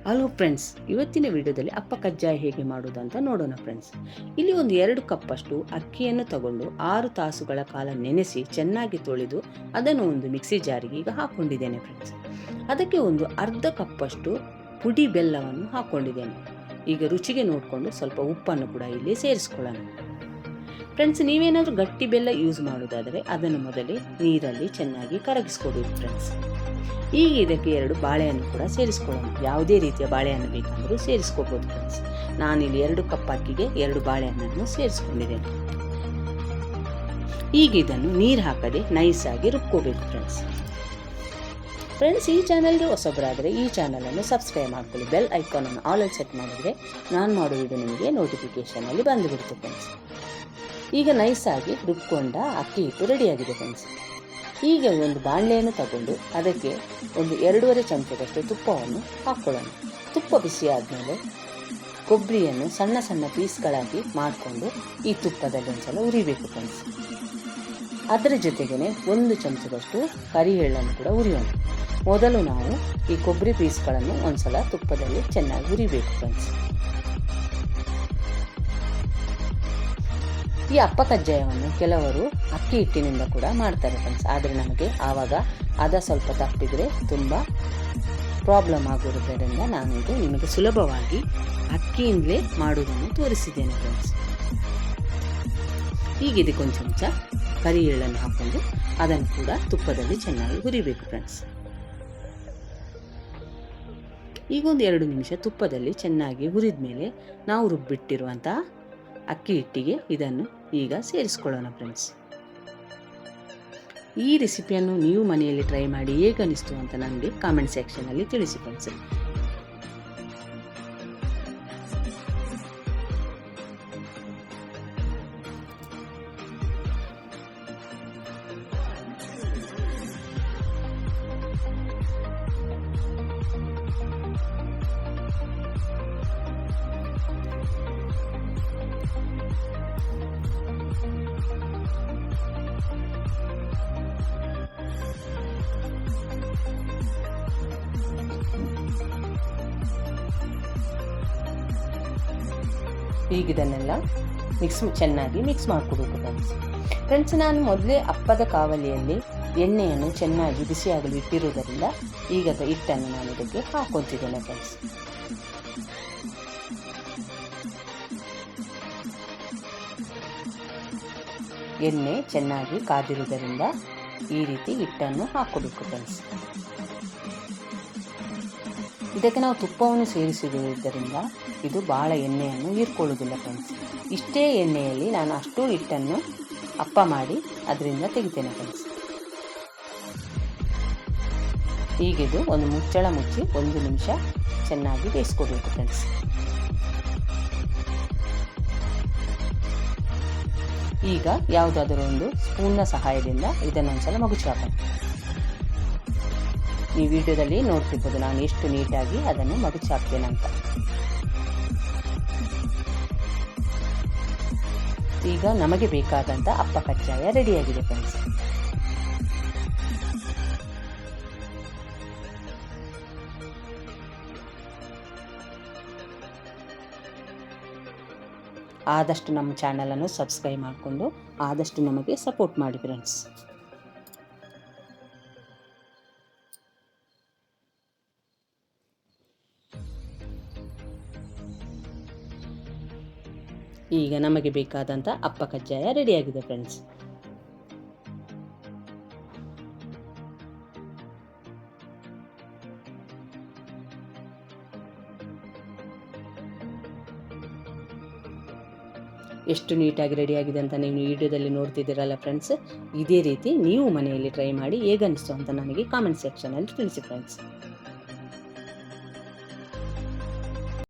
Hello friends, ಇವತ್ತಿನ ವಿಡಿಯೋದಲ್ಲಿ ಅಪ್ಪ ಕಜ್ಜಾಯ ಹೇಗೆ ಮಾಡೋದಂತ ನೋಡೋಣ ಫ್ರೆಂಡ್ಸ್. ಇಲ್ಲಿ ಒಂದು 2 ಕಪ್ಪಷ್ಟು ಅಕ್ಕಿಯನ್ನು ತಗೊಂಡು 6 ತಾಸುಗಳ ಕಾಲ ನೆನೆಸಿ ಚೆನ್ನಾಗಿ ತೊಳೆದು ಅದನ್ನು ಒಂದು ಮಿಕ್ಸಿ ಜಾರಿಗೆ ಈಗ ಹಾಕೊಂಡಿದ್ದೇನೆ ಫ್ರೆಂಡ್ಸ್. ಅದಕ್ಕೆ ಒಂದು ಅರ್ಧ ಕಪ್ಪಷ್ಟು ಪುಡಿ ಬೆಲ್ಲವನ್ನು ಹಾಕೊಂಡಿದ್ದೇನೆ. ಈಗ ರುಚಿಗೆ ನೋಡಿಕೊಂಡು ಸ್ವಲ್ಪ ಉಪ್ಪನ್ನು ಕೂಡ ಇಲ್ಲಿ ಸೇರಿಸ್ಕೊಳ್ಳೋಣ ಫ್ರೆಂಡ್ಸ್. ನೀವೇನಾದರೂ ಗಟ್ಟಿ ಬೆಲ್ಲ ಯೂಸ್ ಮಾಡೋದಾದರೆ ಅದನ್ನು ಮೊದಲೇ ನೀರಲ್ಲಿ ಚೆನ್ನಾಗಿ ಕರಗಿಸ್ಕೋಬೇಕು ಫ್ರೆಂಡ್ಸ್. ಈಗ ಇದಕ್ಕೆ 2 ಬಾಳೆಹಣ್ಣು ಕೂಡ ಸೇರಿಸ್ಕೊಳ್ಳೋಣ. ಯಾವುದೇ ರೀತಿಯ ಬಾಳೆಹಣ್ಣು ಬೇಕಂದರೂ ಸೇರಿಸ್ಕೋಬೋದು ಫ್ರೆಂಡ್ಸ್. ನಾನಿಲ್ಲಿ 2 ಕಪ್ ಅಕ್ಕಿಗೆ 2 ಬಾಳೆಹಣ್ಣನ್ನು ಸೇರಿಸ್ಕೊಂಡಿದ್ದೇನೆ. ಈಗ ಇದನ್ನು ನೀರು ಹಾಕದೆ ನೈಸಾಗಿ ರುಬ್ಕೋಬೇಕು ಫ್ರೆಂಡ್ಸ್. ಈ ಚಾನಲ್ಗೆ ಹೊಸಬರಾದರೆ ಈ ಚಾನಲನ್ನು ಸಬ್ಸ್ಕ್ರೈಬ್ ಮಾಡ್ಕೊಳ್ಳಿ. ಬೆಲ್ ಐಕಾನನ್ನು ಆಲಲ್ಲಿ ಸೆಟ್ ಮಾಡಿದರೆ ನಾನು ಮಾಡೋ ವಿಡಿಯೋ ನಿಮಗೆ ನೋಟಿಫಿಕೇಷನಲ್ಲಿ ಬಂದುಬಿಡುತ್ತೆ ಫ್ರೆಂಡ್ಸ್. ಈಗ ನೈಸಾಗಿ ರುಬ್ಕೊಂಡ ಅಕ್ಕಿ ಹಿಟ್ಟು ರೆಡಿಯಾಗಿದೆ ಫ್ರೆಂಡ್ಸ್. ಈಗ ಒಂದು ಬಾಣಲೆಯನ್ನು ತಗೊಂಡು ಅದಕ್ಕೆ ಒಂದು 2.5 ಚಮಚದಷ್ಟು ತುಪ್ಪವನ್ನು ಹಾಕ್ಕೊಳ್ಳೋಣ. ತುಪ್ಪ ಬಿಸಿ ಆದಮೇಲೆ ಕೊಬ್ಬರಿಯನ್ನು ಸಣ್ಣ ಸಣ್ಣ ಪೀಸ್ಗಳಾಗಿ ಮಾಡಿಕೊಂಡು ಈ ತುಪ್ಪದಲ್ಲಿ ಒಂದ್ಸಲ ಉರಿಬೇಕು ಫ್ರೆಂಡ್ಸ್. ಅದರ ಜೊತೆಗೇ 1 ಚಮಚದಷ್ಟು ಕರಿ ಎಳ್ಳನ್ನು ಕೂಡ ಉರಿಯೋಣ. ಮೊದಲು ನಾವು ಈ ಕೊಬ್ಬರಿ ಪೀಸ್ಗಳನ್ನು ಒಂದ್ಸಲ ತುಪ್ಪದಲ್ಲಿ ಚೆನ್ನಾಗಿ ಉರಿಬೇಕು ಫ್ರೆಂಡ್ಸ್. ಈ ಅಪ್ಪ ಕಜ್ಜಾಯವನ್ನು ಕೆಲವರು ಅಕ್ಕಿ ಹಿಟ್ಟಿನಿಂದ ಕೂಡ ಮಾಡ್ತಾರೆ ಫ್ರೆಂಡ್ಸ್. ಆದರೆ ನಮಗೆ ಆವಾಗ ಸ್ವಲ್ಪ ತಪ್ಪಿದರೆ ತುಂಬ ಪ್ರಾಬ್ಲಮ್ ಆಗಿರುವುದರಿಂದ ನಾನು ಇದು ನಿಮಗೆ ಸುಲಭವಾಗಿ ಅಕ್ಕಿಯಿಂದಲೇ ಮಾಡುವುದನ್ನು ತೋರಿಸಿದ್ದೇನೆ ಫ್ರೆಂಡ್ಸ್. ಈಗ ಇದಕ್ಕೊಂದು ಚಮಚ ಕರಿ ಎಳ್ಳನ್ನು ಹಾಕೊಂಡು ಅದನ್ನು ಕೂಡ ತುಪ್ಪದಲ್ಲಿ ಚೆನ್ನಾಗಿ ಹುರಿಬೇಕು ಫ್ರೆಂಡ್ಸ್. ಈಗ ಒಂದು 2 ನಿಮಿಷ ತುಪ್ಪದಲ್ಲಿ ಚೆನ್ನಾಗಿ ಹುರಿದ ಮೇಲೆ ನಾವು ರುಬ್ಬಿಟ್ಟಿರುವಂತಹ ಅಕ್ಕಿ ಹಿಟ್ಟಿಗೆ ಇದನ್ನು ಈಗ ಸೇರಿಸ್ಕೊಳ್ಳೋಣ ಫ್ರೆಂಡ್ಸ್. ಈ ರೆಸಿಪಿಯನ್ನು ನೀವು ಮನೆಯಲ್ಲಿ ಟ್ರೈ ಮಾಡಿ ಹೇಗೆ ಅನಿಸ್ತು ಅಂತ ನನಗೆ ಕಾಮೆಂಟ್ ಸೆಕ್ಷನಲ್ಲಿ ತಿಳಿಸಿ ಫ್ರೆಂಡ್ಸ್. ಈಗ ಇದನ್ನೆಲ್ಲ ಚೆನ್ನಾಗಿ ಮಿಕ್ಸ್ ಮಾಡಿಕೊಡ್ಬೇಕು ಫ್ರೆಂಡ್ಸ್. ನಾನು ಮೊದಲೇ ಅಪ್ಪದ ಕಾವಲಿಯಲ್ಲಿ ಎಣ್ಣೆಯನ್ನು ಚೆನ್ನಾಗಿ ಬಿಸಿಯಾಗಲು ಇಟ್ಟಿರುವುದರಿಂದ ಈಗ ಹಿಟ್ಟನ್ನು ನಾನು ಇದಕ್ಕೆ ಹಾಕೊತಿದ್ದೇನೆ ಫ್ರೆಂಡ್ಸ್. ಎಣ್ಣೆ ಚೆನ್ನಾಗಿ ಕಾದಿರುವುದರಿಂದ ಈ ರೀತಿ ಹಿಟ್ಟನ್ನು ಹಾಕೋಬೇಕು ಫ್ರೆಂಡ್ಸ್. ಇದಕ್ಕೆ ನಾವು ತುಪ್ಪವನ್ನು ಸೇರಿಸಿರುವುದರಿಂದ ಇದು ಭಾಳ ಎಣ್ಣೆಯನ್ನು ಹೀರ್ಕೊಳ್ಳುವುದಿಲ್ಲ ಫ್ರೆಂಡ್ಸ್. ಇಷ್ಟೇ ಎಣ್ಣೆಯಲ್ಲಿ ನಾನು ಅಷ್ಟು ಹಿಟ್ಟನ್ನು ಅಪ್ಪ ಮಾಡಿ ಅದರಿಂದ ತೆಗಿತೇನೆ ಫ್ರೆಂಡ್ಸ್. ಹೀಗಿದು ಒಂದು ಮುಚ್ಚಳ ಮುಚ್ಚಿ 1 ನಿಮಿಷ ಚೆನ್ನಾಗಿ ಬೇಯಿಸ್ಕೋಬೇಕು ಫ್ರೆಂಡ್ಸ್. ಈಗ ಯಾವುದಾದರೂ ಒಂದು ಸ್ಪೂನ್ನ ಸಹಾಯದಿಂದ ಇದನ್ನೊಂದ್ಸಲ ಮಗುಚಿ ಹಾಕೋಣ. ಈ ವಿಡಿಯೋದಲ್ಲಿ ನೋಡ್ತಿರ್ಬೋದು ನಾನು ಎಷ್ಟು ನೀಟಾಗಿ ಅದನ್ನು ಮಗುಚಿ ಹಾಕ್ತೇನೆ ಅಂತ. ಈಗ ನಮಗೆ ಬೇಕಾದಂಥ ಅಪ್ಪ ಕಜ್ಜಾಯ ರೆಡಿಯಾಗಿದೆ ಫ್ರೆಂಡ್ಸ್. ಆದಷ್ಟು ನಮ್ಮ ಚಾನಲನ್ನು ಸಬ್ಸ್ಕ್ರೈಬ್ ಮಾಡಿಕೊಂಡು ಆದಷ್ಟು ನಮಗೆ ಸಪೋರ್ಟ್ ಮಾಡಿ ಫ್ರೆಂಡ್ಸ್. ಈಗ ನಮಗೆ ಬೇಕಾದಂಥ ಅಪ್ಪ ಕಜ್ಜಾಯ ರೆಡಿಯಾಗಿದೆ ಫ್ರೆಂಡ್ಸ್. ಎಷ್ಟು ನೀಟಾಗಿ ರೆಡಿಯಾಗಿದೆ ಅಂತ ನೀವು ವಿಡಿಯೋದಲ್ಲಿ ನೋಡ್ತಿದ್ದೀರಲ್ಲ ಫ್ರೆಂಡ್ಸ್. ಇದೇ ರೀತಿ ನೀವು ಮನೆಯಲ್ಲಿ ಟ್ರೈ ಮಾಡಿ ಹೇಗೆ ಅನಿಸ್ತು ಅಂತ ನನಗೆ ಕಾಮೆಂಟ್ ಸೆಕ್ಷನಲ್ಲಿ ತಿಳಿಸಿ ಫ್ರೆಂಡ್ಸ್.